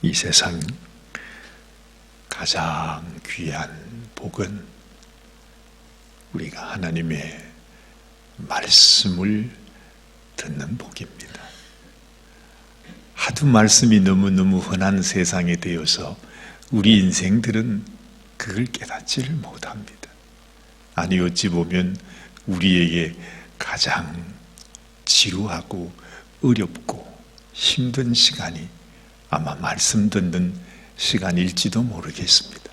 이 세상 가장 귀한 복은 우리가 하나님의 말씀을 듣는 복입니다. 하도 말씀이 너무너무 흔한 세상에 되어서 우리 인생들은 그걸 깨닫지를 못합니다. 아니 어찌 보면 우리에게 가장 지루하고 어렵고 힘든 시간이 아마 말씀 듣는 시간일지도 모르겠습니다.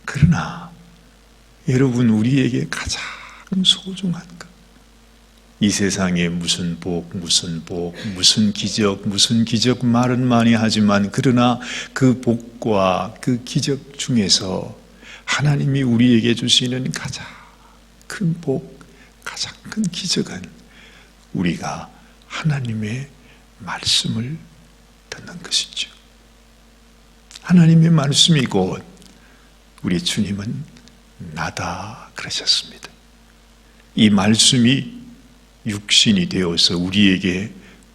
그러나 여러분, 우리에게 가장 소중한 것, 이 세상에 무슨 복, 무슨 기적 말은 많이 하지만 그러나 그 복과 그 기적 중에서 하나님이 우리에게 주시는 가장 큰 복, 가장 큰 기적은 우리가 하나님의 말씀을 듣는 것이죠. 하나님의 말씀이 곧 우리 주님은 나다 그러셨습니다. 이 말씀이 육신이 되어서 우리에게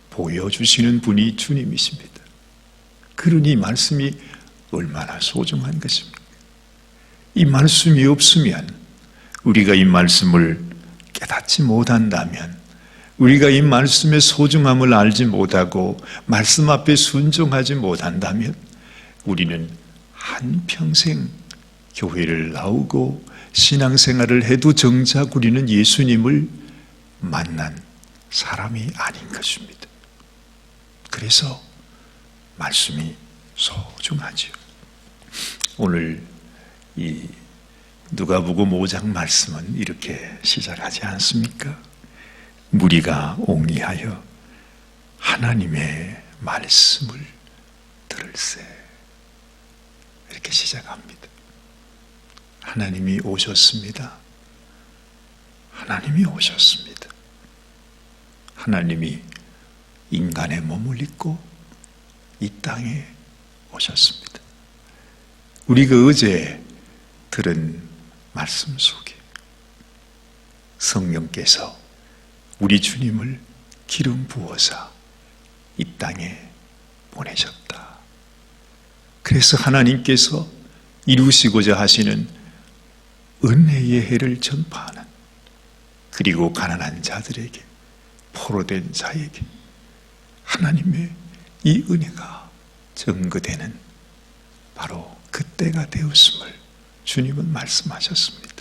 보여주시는 분이 주님이십니다. 그러니 이 말씀이 얼마나 소중한 것입니까? 이 말씀이 없으면, 우리가 이 말씀을 깨닫지 못한다면, 우리가 이 말씀의 소중함을 알지 못하고 말씀 앞에 순종하지 못한다면 우리는 한평생 교회를 나오고 신앙생활을 해도 정작 우리는 예수님을 만난 사람이 아닌 것입니다. 그래서 말씀이 소중하죠. 오늘 이 누가복음 5장 말씀은 이렇게 시작하지 않습니까? 무리가 옹이하여 하나님의 말씀을 들을세, 이렇게 시작합니다. 하나님이 오셨습니다. 하나님이 오셨습니다. 하나님이 인간의 몸을 입고 이 땅에 오셨습니다. 우리가 어제 들은 말씀 속에 성령께서 우리 주님을 기름 부어서 이 땅에 보내셨다. 그래서 하나님께서 이루시고자 하시는 은혜의 해를 전파하는, 그리고 가난한 자들에게, 포로된 자에게 하나님의 이 은혜가 증거되는 바로 그때가 되었음을 주님은 말씀하셨습니다.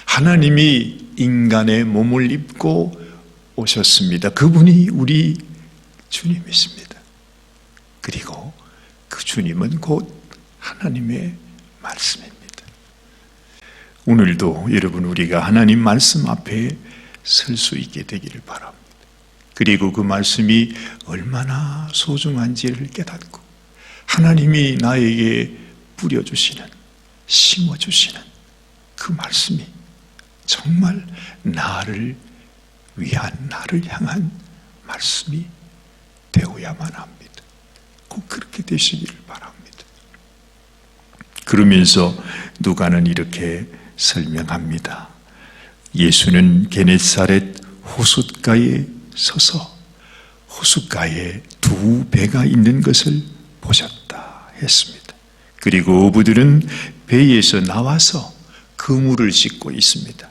하나님이 인간의 몸을 입고 오셨습니다. 그분이 우리 주님이십니다. 그리고 그 주님은 곧 하나님의 말씀입니다. 오늘도 여러분, 우리가 하나님 말씀 앞에 설 수 있게 되기를 바랍니다. 그리고 그 말씀이 얼마나 소중한지를 깨닫고 하나님이 나에게 뿌려주시는, 심어주시는 그 말씀이 정말 나를 위한, 나를 향한 말씀이 되어야만 합니다. 꼭 그렇게 되시기를 바랍니다. 그러면서 누가는 이렇게 설명합니다. 예수는 게네사렛 호숫가에 서서 호숫가에 두 배가 있는 것을 보셨다 했습니다. 그리고 어부들은 배에서 나와서 그물을 싣고 있습니다.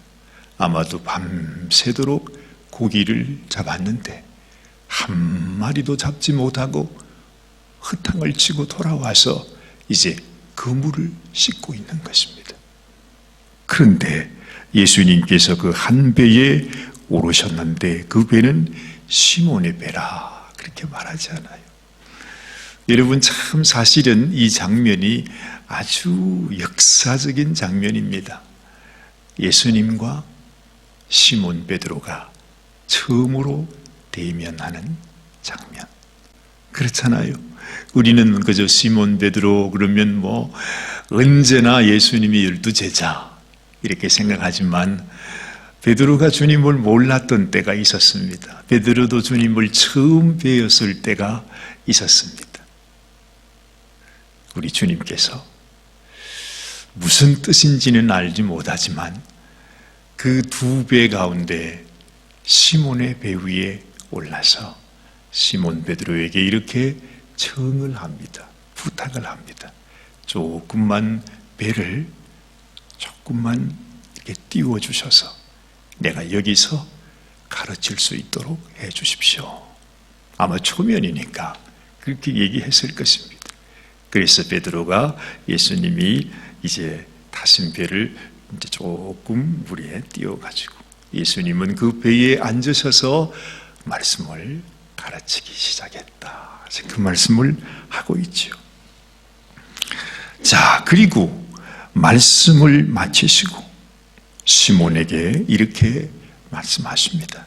아마도 밤새도록 고기를 잡았는데 한 마리도 잡지 못하고 허탕을 치고 돌아와서 이제 그물을 싣고 있는 것입니다. 그런데 예수님께서 그 한 배에 오르셨는데 그 배는 시몬의 배라 그렇게 말하지 않아요. 여러분, 참 사실은 이 장면이 아주 역사적인 장면입니다. 예수님과 시몬 베드로가 처음으로 대면하는 장면. 그렇잖아요. 우리는 그저 시몬 베드로 그러면 언제나 예수님이 12제자 이렇게 생각하지만 베드로가 주님을 몰랐던 때가 있었습니다. 베드로도 주님을 처음 뵈었을 때가 있었습니다. 우리 주님께서 무슨 뜻인지는 알지 못하지만 그 두 배 가운데 시몬의 배 위에 올라서 시몬 베드로에게 이렇게 청을 합니다. 부탁을 합니다. 조금만 배를 조금만 이렇게 띄워주셔서 내가 여기서 가르칠 수 있도록 해 주십시오. 아마 초면이니까 그렇게 얘기했을 것입니다. 그래서 베드로가 예수님이 이제 타신 배를 이제 조금 물에 띄워가지고 예수님은 그 배에 앉으셔서 말씀을 가르치기 시작했다. 그 말씀을 하고 있죠. 자, 그리고 말씀을 마치시고 시몬에게 이렇게 말씀하십니다.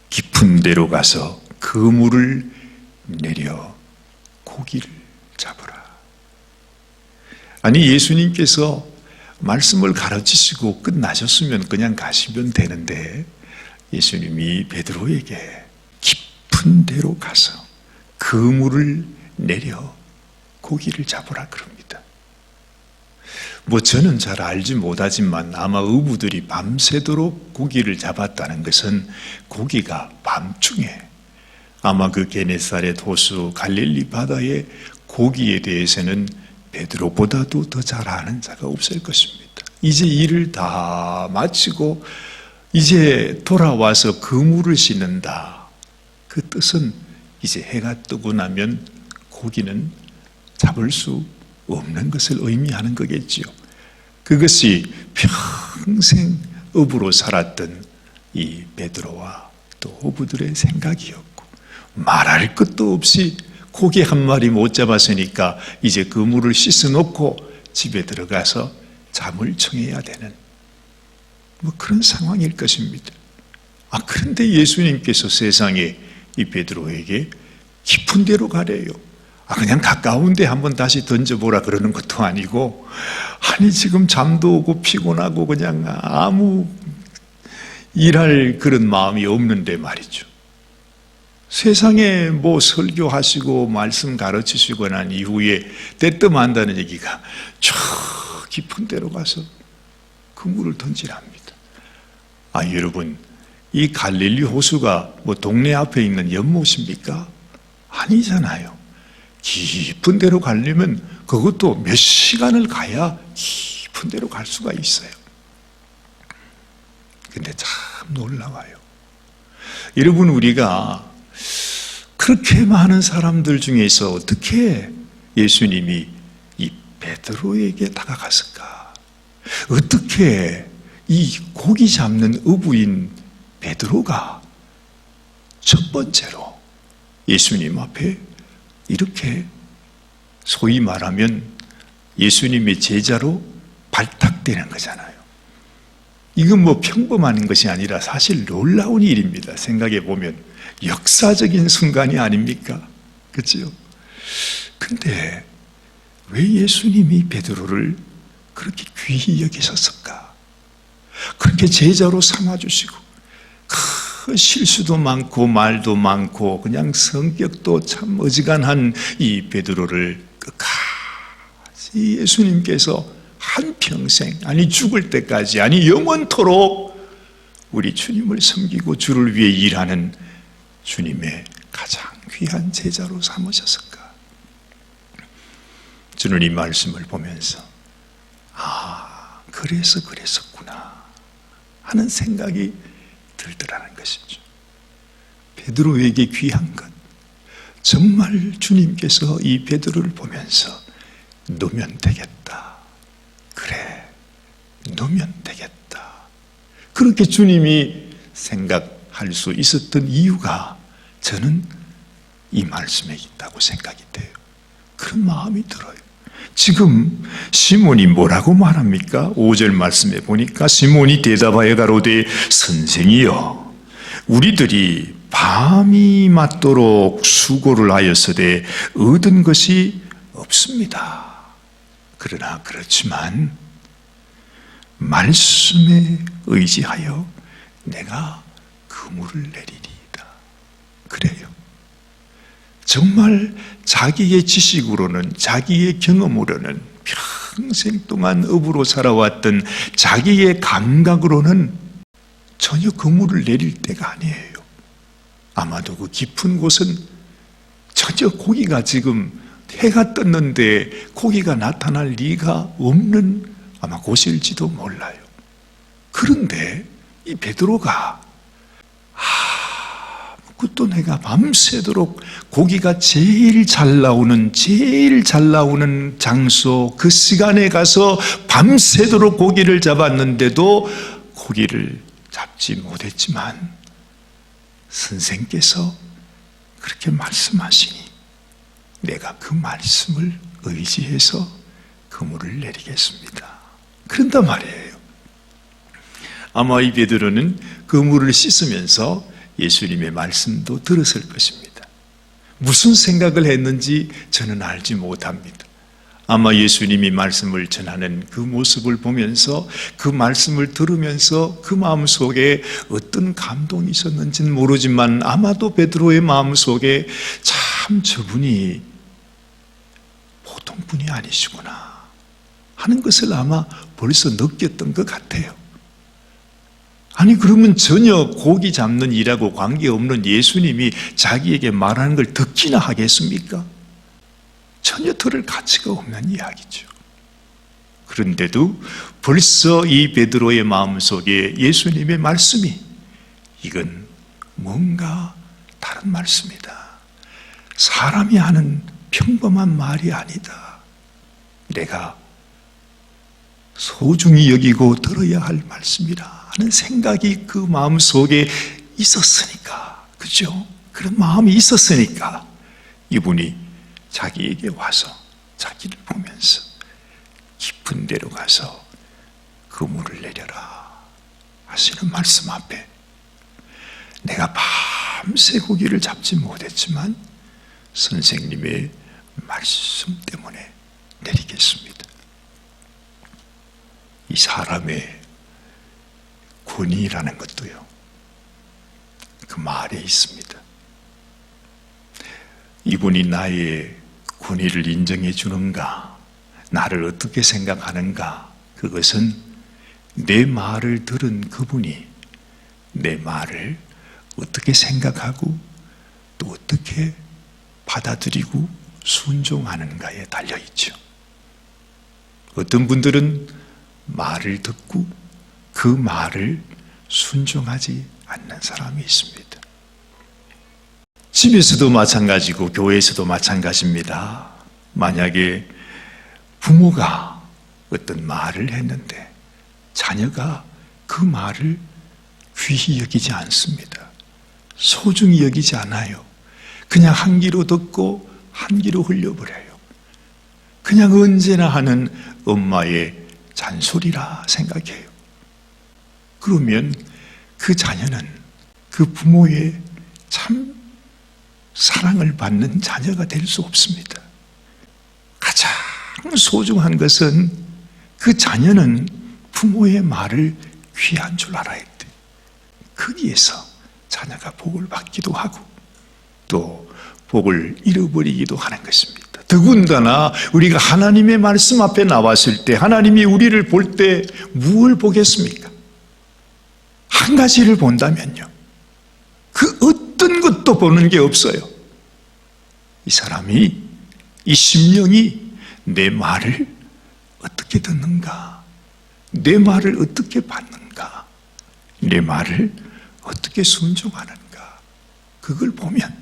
깊은 데로 가서 그물을 내려 고기를 잡으라. 아니, 예수님께서 말씀을 가르치시고 끝나셨으면 그냥 가시면 되는데 예수님이 베드로에게 깊은 데로 가서 그물을 내려 고기를 잡으라 그럽니다. 뭐 저는 잘 알지 못하지만 아마 어부들이 밤새도록 고기를 잡았다는 것은 고기가 밤중에 아마 그 게네사렛 호수 갈릴리 바다의 고기에 대해서는 베드로보다도 더 잘 아는 자가 없을 것입니다. 이제 일을 다 마치고 이제 돌아와서 그물을 씻는다. 그 뜻은 이제 해가 뜨고 나면 고기는 잡을 수 없는 것을 의미하는 거겠지요. 그것이 평생 어부로 살았던 이 베드로와 또 어부들의 생각이었고, 말할 것도 없이 고기 한 마리 못 잡았으니까 이제 그물을 씻어놓고 집에 들어가서 잠을 청해야 되는 뭐 그런 상황일 것입니다. 그런데 예수님께서 세상에 이 베드로에게 깊은 데로 가래요. 그냥 가까운 데 한번 다시 던져보라 그러는 것도 아니고, 아니 지금 잠도 오고 피곤하고 그냥 아무 일할 그런 마음이 없는데 말이죠. 세상에 뭐 설교하시고 말씀 가르치시고 난 이후에 때뜸한다는 얘기가 저 깊은 데로 가서 그물을 던지랍니다. 여러분, 이 갈릴리 호수가 뭐 동네 앞에 있는 연못입니까? 아니잖아요. 깊은 데로 가려면 그것도 몇 시간을 가야 깊은 데로 갈 수가 있어요. 근데 참 놀라워요. 여러분, 우리가 그렇게 많은 사람들 중에서 어떻게 예수님이 이 베드로에게 다가갔을까? 어떻게 이 고기 잡는 어부인 베드로가 첫 번째로 예수님 앞에 이렇게 소위 말하면 예수님의 제자로 발탁되는 거잖아요. 이건 뭐 평범한 것이 아니라 사실 놀라운 일입니다. 생각해 보면 역사적인 순간이 아닙니까? 그렇죠? 근데 왜 예수님이 베드로를 그렇게 귀히 여기셨을까? 그렇게 제자로 삼아주시고 큰 실수도 많고 말도 많고 그냥 성격도 참 어지간한 이 베드로를 끝까지 예수님께서 한평생, 아니 죽을 때까지, 아니 영원토록 우리 주님을 섬기고 주를 위해 일하는 주님의 가장 귀한 제자로 삼으셨을까? 저는 이 말씀을 보면서 그래서 그랬었구나 하는 생각이 들더라는 것이죠. 베드로에게 귀한 것, 정말 주님께서 이 베드로를 보면서 놓으면 되겠다, 그래 놓으면 되겠다, 그렇게 주님이 생각할 수 있었던 이유가 저는 이 말씀에 있다고 생각이 돼요. 그런 마음이 들어요. 지금 시몬이 뭐라고 말합니까? 5절 말씀에 보니까 시몬이 대답하여 가로되 선생이여, 우리들이 밤이 맞도록 수고를 하였으되 얻은 것이 없습니다. 그러나 그렇지만 말씀에 의지하여 내가 그물을 내리리이다. 그래요. 정말 자기의 지식으로는, 자기의 경험으로는, 평생 동안 어부로 살아왔던 자기의 감각으로는 전혀 그물을 내릴 때가 아니에요. 아마도 그 깊은 곳은 전혀 고기가 지금 해가 떴는데 고기가 나타날 리가 없는 아마 곳일지도 몰라요. 그런데 이 베드로가 아무것도 내가 밤새도록 고기가 제일 잘 나오는 장소 그 시간에 가서 밤새도록 고기를 잡았는데도 고기를 잡지 못했지만 선생께서 그렇게 말씀하시니 내가 그 말씀을 의지해서 그물을 내리겠습니다. 그런단 말이에요. 아마 이 베드로는 그물을 씻으면서 예수님의 말씀도 들었을 것입니다. 무슨 생각을 했는지 저는 알지 못합니다. 아마 예수님이 말씀을 전하는 그 모습을 보면서 그 말씀을 들으면서 그 마음속에 어떤 감동이 있었는지는 모르지만 아마도 베드로의 마음속에 참 저분이 보통 분이 아니시구나 하는 것을 아마 벌써 느꼈던 것 같아요. 아니 그러면 전혀 고기 잡는 일하고 관계없는 예수님이 자기에게 말하는 걸 듣기나 하겠습니까? 전혀 들을 가치가 없는 이야기죠. 그런데도 벌써 이 베드로의 마음속에 예수님의 말씀이 이건 뭔가 다른 말씀이다. 사람이 하는 평범한 말이 아니다. 내가 소중히 여기고 들어야 할 말씀이라 하는 생각이 그 마음속에 있었으니까, 그죠? 그런 마음이 있었으니까 이분이 자기에게 와서 자기를 보면서 깊은 데로 가서 그물을 내려라 하시는 말씀 앞에 내가 밤새 고기를 잡지 못했지만 선생님의 말씀 때문에 내리겠습니다. 이 사람의 권위라는 것도요, 그 말에 있습니다. 이분이 나의 권위를 인정해 주는가, 나를 어떻게 생각하는가, 그것은 내 말을 들은 그분이 내 말을 어떻게 생각하고 또 어떻게 받아들이고 순종하는가에 달려있죠. 어떤 분들은 말을 듣고 그 말을 순종하지 않는 사람이 있습니다. 집에서도 마찬가지고 교회에서도 마찬가지입니다. 만약에 부모가 어떤 말을 했는데 자녀가 그 말을 귀히 여기지 않습니다. 소중히 여기지 않아요. 그냥 한 귀로 듣고 한 귀로 흘려버려요. 그냥 언제나 하는 엄마의 잔소리라 생각해요. 그러면 그 자녀는 그 부모의 참 사랑을 받는 자녀가 될 수 없습니다. 가장 소중한 것은 그 자녀는 부모의 말을 귀한 줄 알아야 돼. 거기에서 자녀가 복을 받기도 하고 또 복을 잃어버리기도 하는 것입니다. 더군다나 우리가 하나님의 말씀 앞에 나왔을 때 하나님이 우리를 볼 때 무엇을 보겠습니까? 한 가지를 본다면요, 그 어떤 것도 보는 게 없어요. 이 사람이, 이 심령이 내 말을 어떻게 듣는가, 내 말을 어떻게 받는가, 내 말을 어떻게 순종하는가, 그걸 보면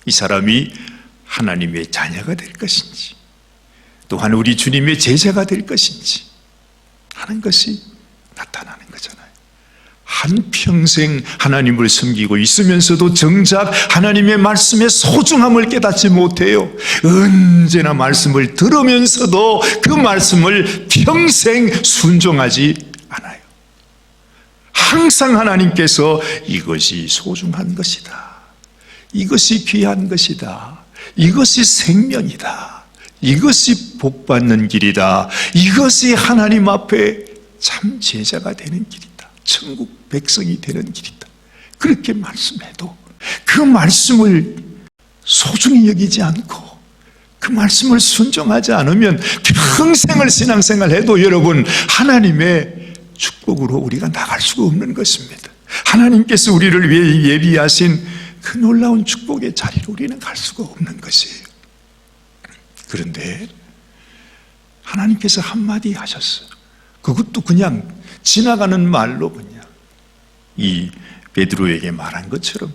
이 사람이 하나님의 자녀가 될 것인지 또한 우리 주님의 제자가 될 것인지 하는 것이 나타나는 거잖아요. 한평생 하나님을 섬기고 있으면서도 정작 하나님의 말씀의 소중함을 깨닫지 못해요. 언제나 말씀을 들으면서도 그 말씀을 평생 순종하지 않아요. 항상 하나님께서 이것이 소중한 것이다, 이것이 귀한 것이다, 이것이 생명이다, 이것이 복받는 길이다, 이것이 하나님 앞에 참 제자가 되는 길이다, 천국 백성이 되는 길이다, 그렇게 말씀해도 그 말씀을 소중히 여기지 않고 그 말씀을 순종하지 않으면 평생을 신앙생활 해도 여러분 하나님의 축복으로 우리가 나갈 수가 없는 것입니다. 하나님께서 우리를 위해 예비하신 그 놀라운 축복의 자리로 우리는 갈 수가 없는 것이에요. 그런데 하나님께서 한마디 하셨어요. 그것도 그냥 지나가는 말로 그냥 이 베드로에게 말한 것처럼,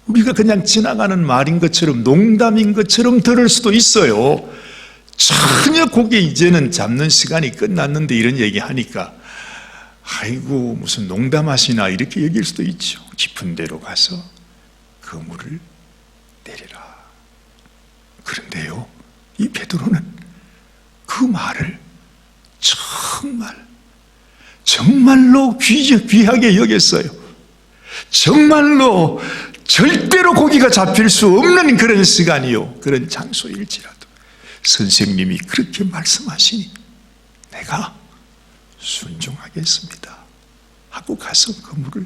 우리가 그냥 지나가는 말인 것처럼, 농담인 것처럼 들을 수도 있어요. 전혀 고기 이제는 잡는 시간이 끝났는데 이런 얘기하니까 아이고 무슨 농담하시나 이렇게 얘기할 수도 있죠. 깊은 데로 가서 그물을 내리라. 그런데요, 이 베드로는 그 말을 정말로 귀하게 여겼어요. 정말로 절대로 고기가 잡힐 수 없는 그런 시간이요, 그런 장소일지라도 선생님이 그렇게 말씀하시니 내가 순종하겠습니다 하고 가서 그물을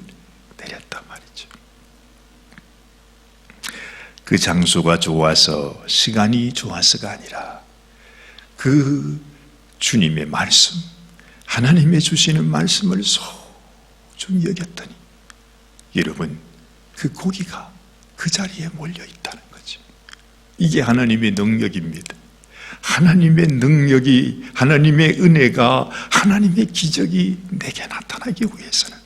내렸단 말이죠. 그 장소가 좋아서, 시간이 좋아서가 아니라 그 주님의 말씀, 하나님의 주시는 말씀을 소중히 여겼더니 여러분, 그 고기가 그 자리에 몰려 있다는 거죠. 이게 하나님의 능력입니다. 하나님의 능력이, 하나님의 은혜가, 하나님의 기적이 내게 나타나기 위해서는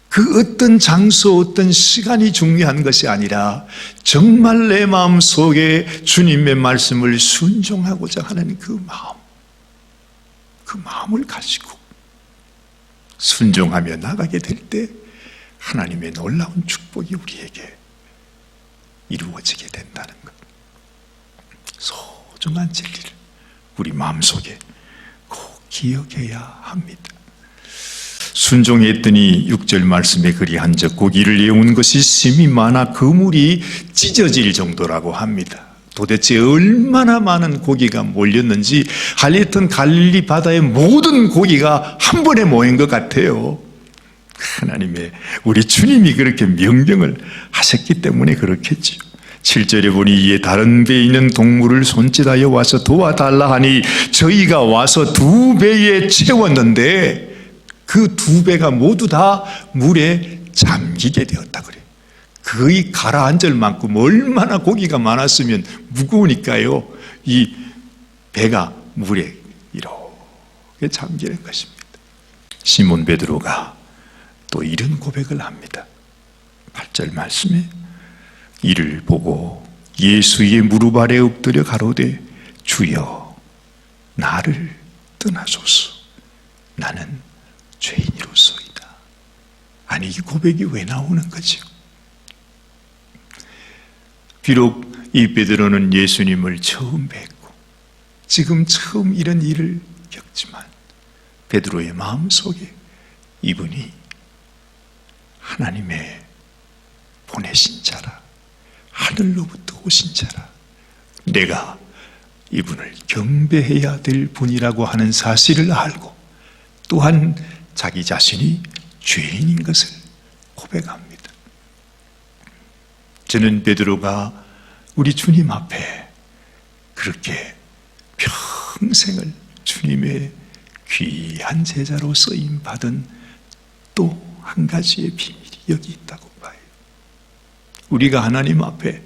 그 어떤 장소, 어떤 시간이 중요한 것이 아니라 정말 내 마음 속에 주님의 말씀을 순종하고자 하는 그 마음을 가지고 순종하며 나가게 될 때 하나님의 놀라운 축복이 우리에게 이루어지게 된다는 것. 소중한 진리를 우리 마음속에 꼭 기억해야 합니다. 순종했더니 6절 말씀에 그리한즉 고기를 내온 것이 심이 많아 그물이 찢어질 정도라고 합니다. 도대체 얼마나 많은 고기가 몰렸는지 하여튼 갈릴리 바다의 모든 고기가 한 번에 모인 것 같아요. 하나님의, 우리 주님이 그렇게 명령을 하셨기 때문에 그렇겠지요. 7절에 보니 이에 다른 배에 있는 동물을 손짓하여 와서 도와달라 하니 저희가 와서 2배에 채웠는데 그 2배가 모두 다 물에 잠기게 되었다 그래요. 거의 가라앉을 만큼 얼마나 고기가 많았으면 무거우니까요, 이 배가 물에 이렇게 잠기는 것입니다. 시몬 베드로가 또 이런 고백을 합니다. 8절 말씀에 이를 보고 예수의 무릎 아래 엎드려 가로되 주여 나를 떠나소서 나는 죄인이로소이다. 아니, 이 고백이 왜 나오는 거죠? 비록 이 베드로는 예수님을 처음 뵙고 지금 처음 이런 일을 겪지만 베드로의 마음속에 이분이 하나님의 보내신 자라, 하늘로부터 오신 자라, 내가 이분을 경배해야 될 분이라고 하는 사실을 알고 또한 자기 자신이 죄인인 것을 고백합니다. 저는 베드로가 우리 주님 앞에 그렇게 평생을 주님의 귀한 제자로 쓰임 받은 또 한 가지의 비밀이 여기 있다고 봐요. 우리가 하나님 앞에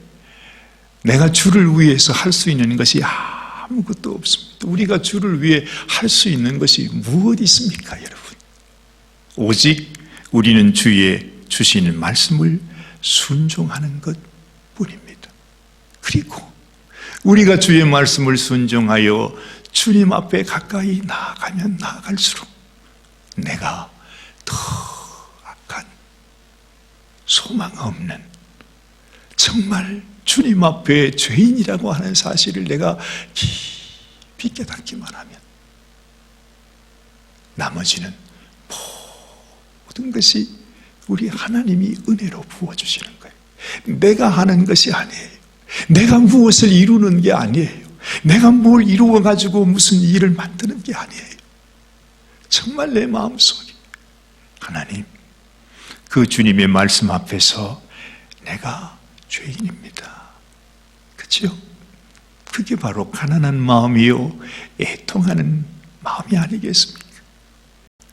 내가 주를 위해서 할 수 있는 것이 아무것도 없습니다. 우리가 주를 위해 할 수 있는 것이 무엇이 있습니까, 여러분? 오직 우리는 주의 주시는 말씀을 순종하는 것뿐입니다. 그리고 우리가 주의 말씀을 순종하여 주님 앞에 가까이 나아가면 나아갈수록 내가 더 악한, 소망 없는, 정말 주님 앞에 죄인이라고 하는 사실을 내가 깊이 깨닫기만 하면 나머지는 모든 것이 우리 하나님이 은혜로 부어주시는 거예요. 내가 하는 것이 아니에요. 내가 무엇을 이루는 게 아니에요. 내가 뭘 이루어가지고 무슨 일을 만드는 게 아니에요. 정말 내 마음속에 하나님, 그 주님의 말씀 앞에서 내가 죄인입니다. 그렇죠? 그게 바로 가난한 마음이요, 애통하는 마음이 아니겠습니까?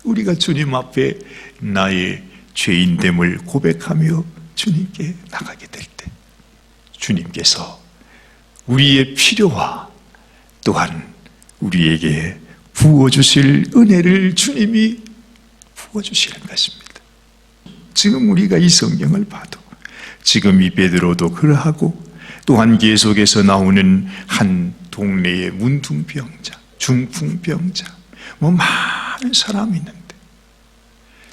우리가 주님 앞에 나의 죄인됨을 고백하며 주님께 나가게 될 때 주님께서 우리의 필요와 또한 우리에게 부어주실 은혜를 주님이 부어주시는 것입니다. 지금 우리가 이 성경을 봐도 지금 이 베드로도 그러하고 또한 계속해서 나오는 한 동네의 문둥병자, 중풍병자 많은 사람이 있는데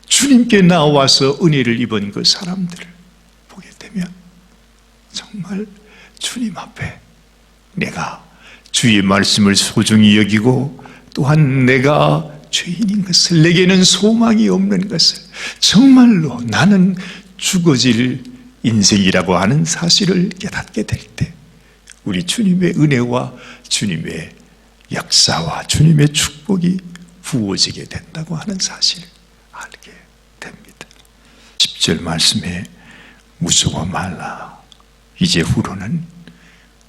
주님께 나와서 은혜를 입은 그 사람들을 보게 되면 정말 주님 앞에 내가 주의 말씀을 소중히 여기고 또한 내가 죄인인 것을, 내게는 소망이 없는 것을, 정말로 나는 죽어질 인생이라고 하는 사실을 깨닫게 될 때 우리 주님의 은혜와 주님의 역사와 주님의 축복이 부어지게 된다고 하는 사실을 알게 됩니다. 10절 말씀에 무서워 말라. 이제 후로는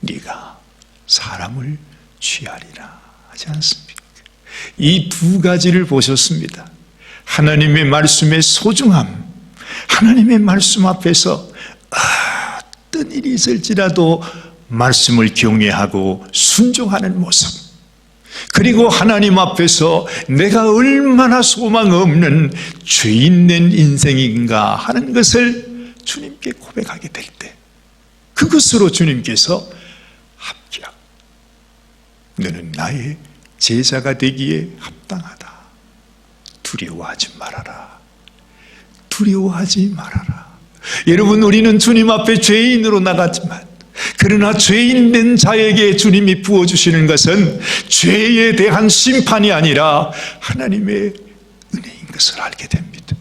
네가 사람을 취하리라 하지 않습니까? 이 두 가지를 보셨습니다. 하나님의 말씀의 소중함, 하나님의 말씀 앞에서 어떤 일이 있을지라도 말씀을 경외하고 순종하는 모습, 그리고 하나님 앞에서 내가 얼마나 소망 없는 죄인된 인생인가 하는 것을 주님께 고백하게 될 때 그것으로 주님께서 합격, 너는 나의 제자가 되기에 합당하다. 두려워하지 말아라. 두려워하지 말아라. 여러분, 우리는 주님 앞에 죄인으로 나갔지만 그러나 죄인된 자에게 주님이 부어주시는 것은 죄에 대한 심판이 아니라 하나님의 은혜인 것을 알게 됩니다.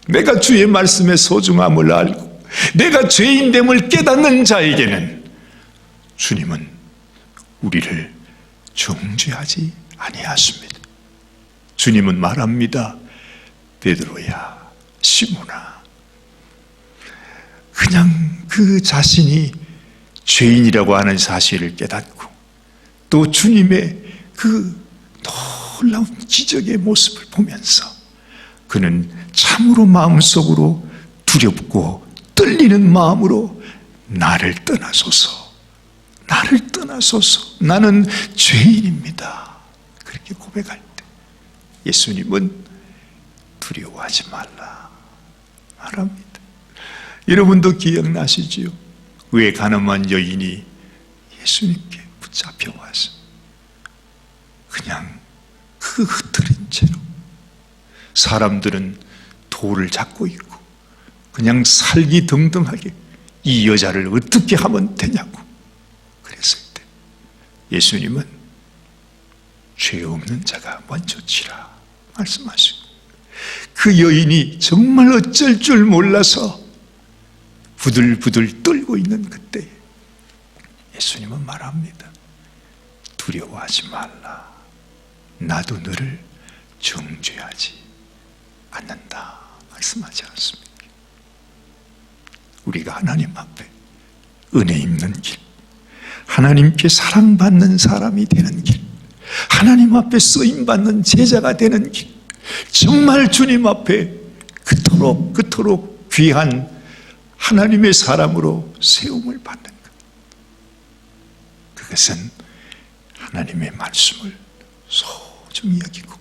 내가 주의 말씀의 소중함을 알고 내가 죄인됨을 깨닫는 자에게는 주님은 우리를 정죄하지 아니하십니다. 주님은 말합니다. 베드로야, 시몬아, 그냥 그 자신이 죄인이라고 하는 사실을 깨닫고 또 주님의 그 놀라운 기적의 모습을 보면서 그는 참으로 마음속으로 두렵고 떨리는 마음으로 나를 떠나소서, 나를 떠나소서, 나는 죄인입니다. 그렇게 고백할 때 예수님은 두려워하지 말라 말합니다. 여러분도 기억나시지요? 왜 가늠한 여인이 예수님께 붙잡혀 와서 그냥 그 흐트린 채로 사람들은 돌을 잡고 있고 그냥 살기등등하게 이 여자를 어떻게 하면 되냐고 그랬을 때 예수님은 죄 없는 자가 먼저 치라 말씀하시고 그 여인이 정말 어쩔 줄 몰라서 부들부들 떨고 있는 그때 예수님은 말합니다. 두려워하지 말라. 나도 너를 정죄하지 않는다 말씀하지 않습니까? 우리가 하나님 앞에 은혜 입는 길, 하나님께 사랑받는 사람이 되는 길, 하나님 앞에 쓰임받는 제자가 되는 길, 정말 주님 앞에 그토록 귀한 하나님의 사람으로 세움을 받는 것, 그것은 하나님의 말씀을 소중히 여기고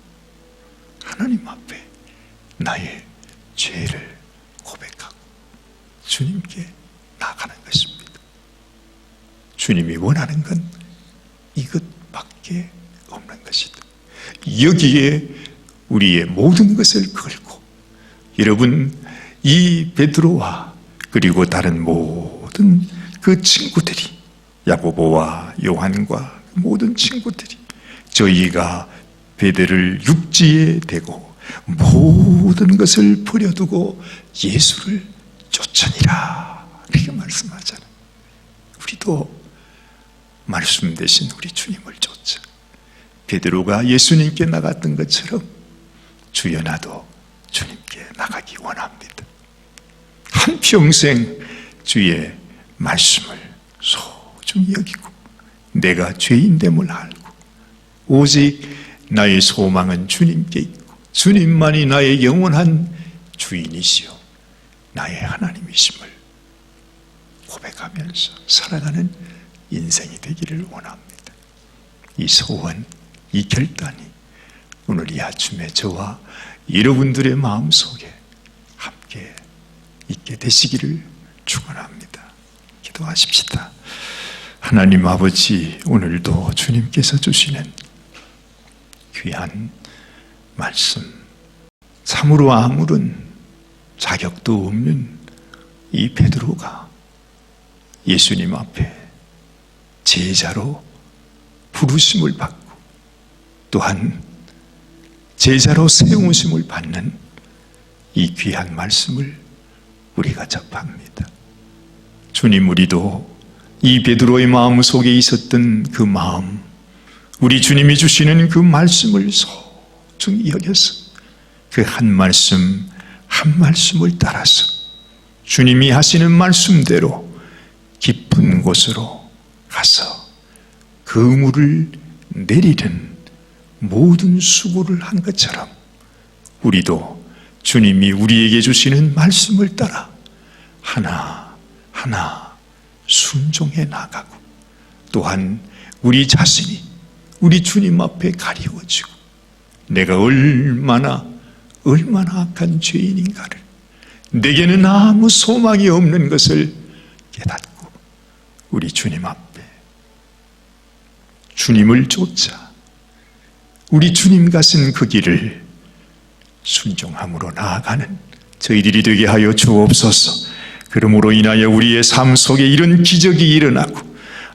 하나님 앞에 나의 죄를 고백하고 주님께 나가는 것입니다. 주님이 원하는 건 이것밖에 없는 것이다. 여기에 우리의 모든 것을 걸고, 여러분, 이 베드로와 그리고 다른 모든 그 친구들이, 야고보와 요한과 모든 친구들이 저희가 베드를 육지에 대고 모든 것을 버려두고 예수를 쫓으니라 그렇게 말씀하잖아요. 우리도 말씀 대신 우리 주님을 쫓자. 베드로가 예수님께 나갔던 것처럼 주여 나도 주님께 나가기 원합니다. 한평생 주의 말씀을 소중히 여기고 내가 죄인됨을 알고 오직 나의 소망은 주님께 있고 주님만이 나의 영원한 주인이시오. 나의 하나님이심을 고백하면서 살아가는 인생이 되기를 원합니다. 이 소원, 이 결단이 오늘 이 아침에 저와 여러분들의 마음속에 함께 있게 되시기를 축원합니다. 기도하십시다. 하나님 아버지, 오늘도 주님께서 주시는 귀한 말씀, 참으로 아무런 자격도 없는 이 베드로가 예수님 앞에 제자로 부르심을 받고 또한 제자로 세우심을 받는 이 귀한 말씀을 우리가 접합니다. 주님, 우리도 이 베드로의 마음속에 있었던 그 마음, 우리 주님이 주시는 그 말씀을 소중히 여겨서 그 한 말씀 한 말씀을 따라서 주님이 하시는 말씀대로 깊은 곳으로 가서 그물을 내리는 모든 수고를 한 것처럼 우리도 주님이 우리에게 주시는 말씀을 따라 하나하나 순종해 나가고 또한 우리 자신이 우리 주님 앞에 가리워지고 내가 얼마나 악한 죄인인가를, 내게는 아무 소망이 없는 것을 깨닫고 우리 주님 앞에 주님을 쫓아 우리 주님 가신 그 길을 순종함으로 나아가는 저희들이 되게 하여 주옵소서. 그러므로 인하여 우리의 삶 속에 이런 기적이 일어나고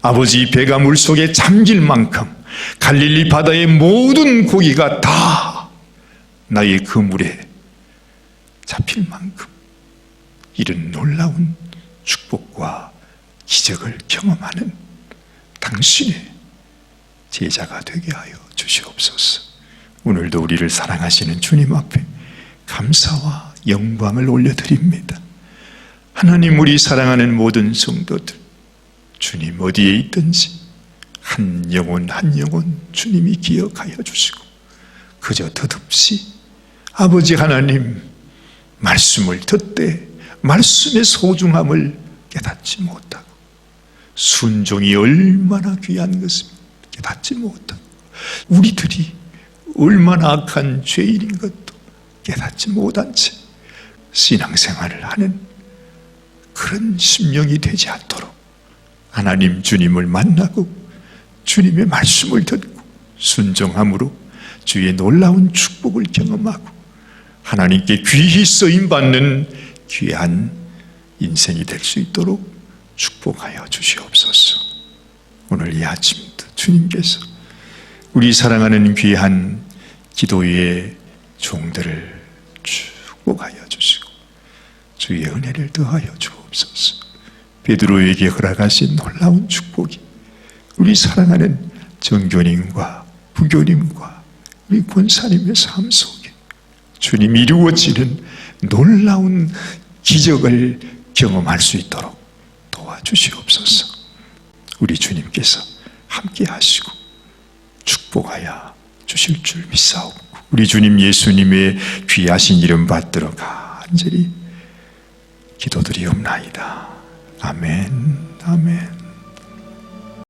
아버지 배가 물속에 잠길 만큼 갈릴리 바다의 모든 고기가 다 나의 그물에 잡힐 만큼 이런 놀라운 축복과 기적을 경험하는 당신의 제자가 되게 하여 주시옵소서. 오늘도 우리를 사랑하시는 주님 앞에 감사와 영광을 올려드립니다. 하나님, 우리 사랑하는 모든 성도들, 주님 어디에 있든지 한 영혼 한 영혼 주님이 기억하여 주시고 그저 덧없이 아버지 하나님 말씀을 듣되 말씀의 소중함을 깨닫지 못하고 순종이 얼마나 귀한 것입니다. 깨닫지 못하고 우리들이 얼마나 악한 죄인인 것도 깨닫지 못한 채 신앙생활을 하는 그런 심령이 되지 않도록 하나님 주님을 만나고 주님의 말씀을 듣고 순종함으로 주의 놀라운 축복을 경험하고 하나님께 귀히 쓰임받는 귀한 인생이 될 수 있도록 축복하여 주시옵소서. 오늘 이 아침도 주님께서 우리 사랑하는 귀한 기도의 종들을 축복하여 주시고 주의 은혜를 더하여 주옵소서. 베드로에게 허락하신 놀라운 축복이 우리 사랑하는 정교님과 부교님과 우리 권사님의 삶 속에 주님이 이루어지는 놀라운 기적을 경험할 수 있도록 도와주시옵소서. 우리 주님께서 함께 하시고 축복하여 주실 줄 믿사옵고 우리 주님 예수님의 귀하신 이름 받들어 간절히 기도드리옵나이다. 아멘, 아멘.